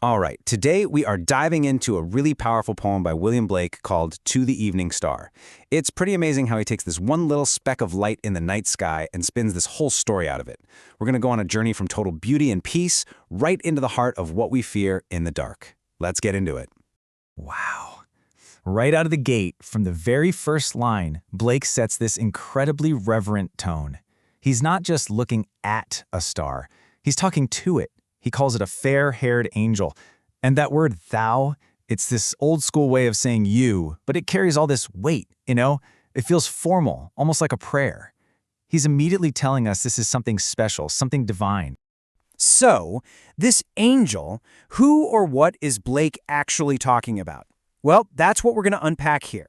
All right, today we are diving into a really powerful poem by William Blake called To the Evening Star. It's pretty amazing how he takes this one little speck of light in the night sky and spins this whole story out of it. We're going to go on a journey from total beauty and peace right into the heart of what we fear in the dark. Let's get into it. Wow. Right out of the gate, from the very first line, Blake sets this incredibly reverent tone. He's not just looking at a star, he's talking to it. He calls it a fair-haired angel. And that word thou, it's this old-school way of saying you, but it carries all this weight, you know? It feels formal, almost like a prayer. He's immediately telling us this is something special, something divine. So, this angel, who or what is Blake actually talking about? Well, that's what we're going to unpack here.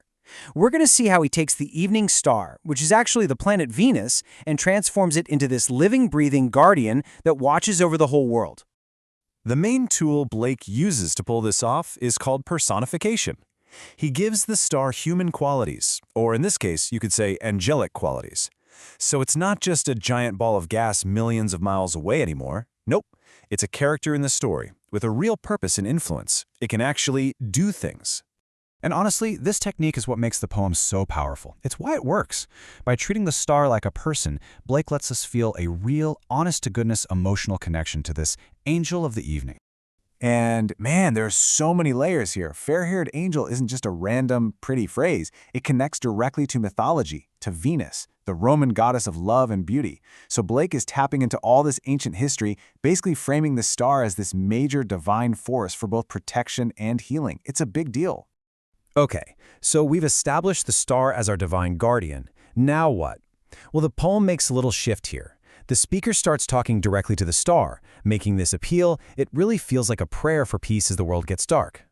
We're going to see how he takes the evening star, which is actually the planet Venus, and transforms it into this living, breathing guardian that watches over the whole world. The main tool Blake uses to pull this off is called personification. He gives the star human qualities, or in this case, you could say angelic qualities. So it's not just a giant ball of gas millions of miles away anymore. Nope, it's a character in the story with a real purpose and influence. It can actually do things. And honestly, this technique is what makes the poem so powerful. It's why it works. By treating the star like a person, Blake lets us feel a real, honest-to-goodness emotional connection to this angel of the evening. And man, there are so many layers here. Fair-haired angel isn't just a random, pretty phrase. It connects directly to mythology, to Venus, the Roman goddess of love and beauty. So Blake is tapping into all this ancient history, basically framing the star as this major divine force for both protection and healing. It's a big deal. Okay, so we've established the star as our divine guardian. Now what? Well, the poem makes a little shift here. The speaker starts talking directly to the star, making this appeal. It really feels like a prayer for peace as the world gets dark.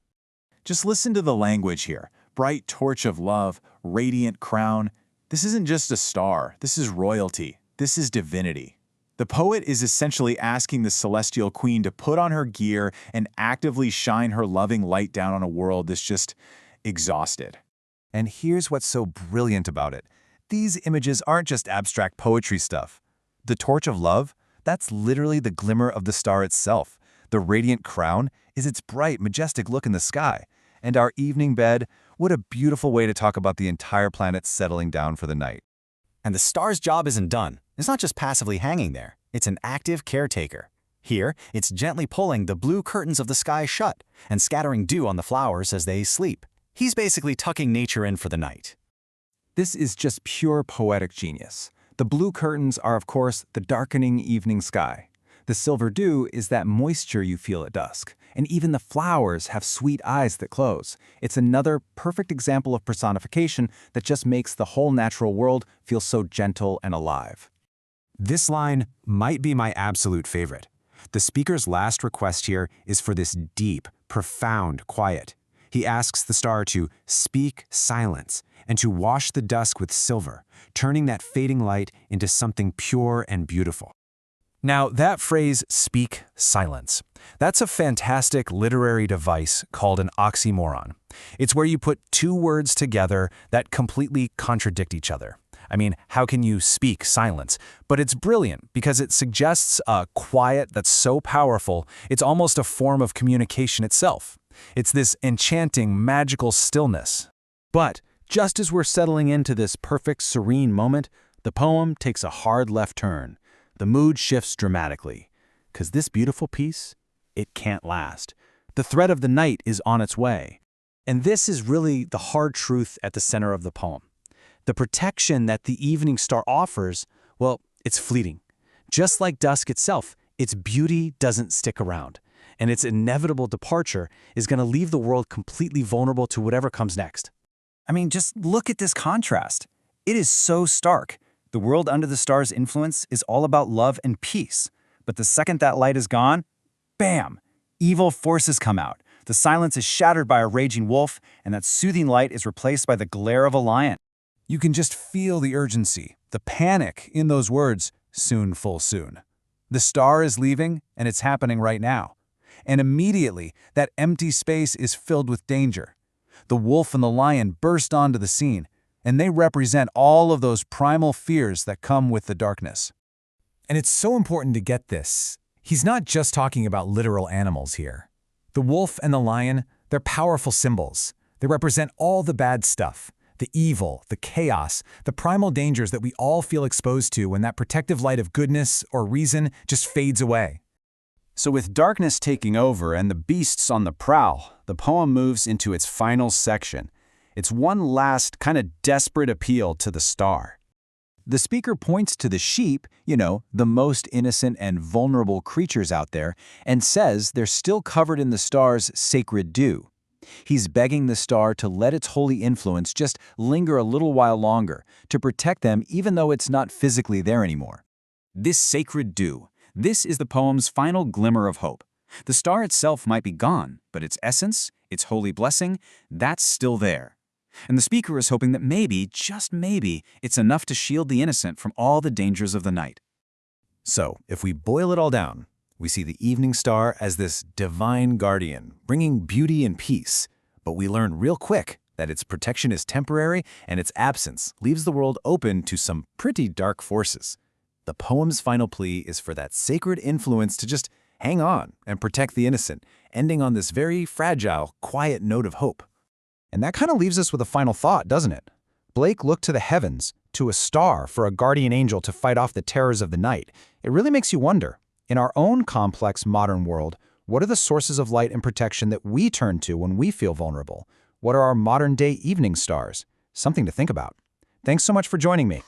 Just listen to the language here. Bright torch of love, radiant crown. This isn't just a star. This is royalty. This is divinity. The poet is essentially asking the celestial queen to put on her gear and actively shine her loving light down on a world that's just exhausted. And here's what's so brilliant about it. These images aren't just abstract poetry stuff. The torch of love, that's literally the glimmer of the star itself. The radiant crown is its bright, majestic look in the sky. And our evening bed, what a beautiful way to talk about the entire planet settling down for the night. And the star's job isn't done. It's not just passively hanging there. It's an active caretaker. Here, it's gently pulling the blue curtains of the sky shut and scattering dew on the flowers as they sleep. He's basically tucking nature in for the night. This is just pure poetic genius. The blue curtains are, of course, the darkening evening sky. The silver dew is that moisture you feel at dusk. And even the flowers have sweet eyes that close. It's another perfect example of personification that just makes the whole natural world feel so gentle and alive. This line might be my absolute favorite. The speaker's last request here is for this deep, profound quiet. He asks the star to speak silence and to wash the dusk with silver, turning that fading light into something pure and beautiful. Now, that phrase, speak silence, that's a fantastic literary device called an oxymoron. It's where you put two words together that completely contradict each other. I mean, how can you speak silence? But it's brilliant because it suggests a quiet that's so powerful, it's almost a form of communication itself. It's this enchanting, magical stillness. But just as we're settling into this perfect, serene moment, the poem takes a hard left turn. The mood shifts dramatically. 'Cause this beautiful piece, it can't last. The threat of the night is on its way. And this is really the hard truth at the center of the poem. The protection that the evening star offers, well, it's fleeting. Just like dusk itself, its beauty doesn't stick around. And its inevitable departure is going to leave the world completely vulnerable to whatever comes next. I mean, just look at this contrast. It is so stark. The world under the star's influence is all about love and peace. But the second that light is gone, bam! Evil forces come out. The silence is shattered by a raging wolf, and that soothing light is replaced by the glare of a lion. You can just feel the urgency, the panic in those words, soon, full soon. The star is leaving, and it's happening right now. And immediately, that empty space is filled with danger. The wolf and the lion burst onto the scene, and they represent all of those primal fears that come with the darkness. And it's so important to get this. He's not just talking about literal animals here. The wolf and the lion, they're powerful symbols. They represent all the bad stuff, the evil, the chaos, the primal dangers that we all feel exposed to when that protective light of goodness or reason just fades away. So with darkness taking over and the beasts on the prowl, the poem moves into its final section. It's one last kind of desperate appeal to the star. The speaker points to the sheep, the most innocent and vulnerable creatures out there, and says they're still covered in the star's sacred dew. He's begging the star to let its holy influence just linger a little while longer, to protect them even though it's not physically there anymore. This sacred dew, this is the poem's final glimmer of hope. The star itself might be gone, but its essence, its holy blessing, that's still there. And the speaker is hoping that maybe, just maybe, it's enough to shield the innocent from all the dangers of the night. So, if we boil it all down, we see the evening star as this divine guardian, bringing beauty and peace. But we learn real quick that its protection is temporary and its absence leaves the world open to some pretty dark forces. The poem's final plea is for that sacred influence to just hang on and protect the innocent, ending on this very fragile, quiet note of hope. And that kind of leaves us with a final thought, doesn't it? Blake looked to the heavens, to a star for a guardian angel to fight off the terrors of the night. It really makes you wonder, in our own complex modern world, what are the sources of light and protection that we turn to when we feel vulnerable? What are our modern-day evening stars? Something to think about. Thanks so much for joining me.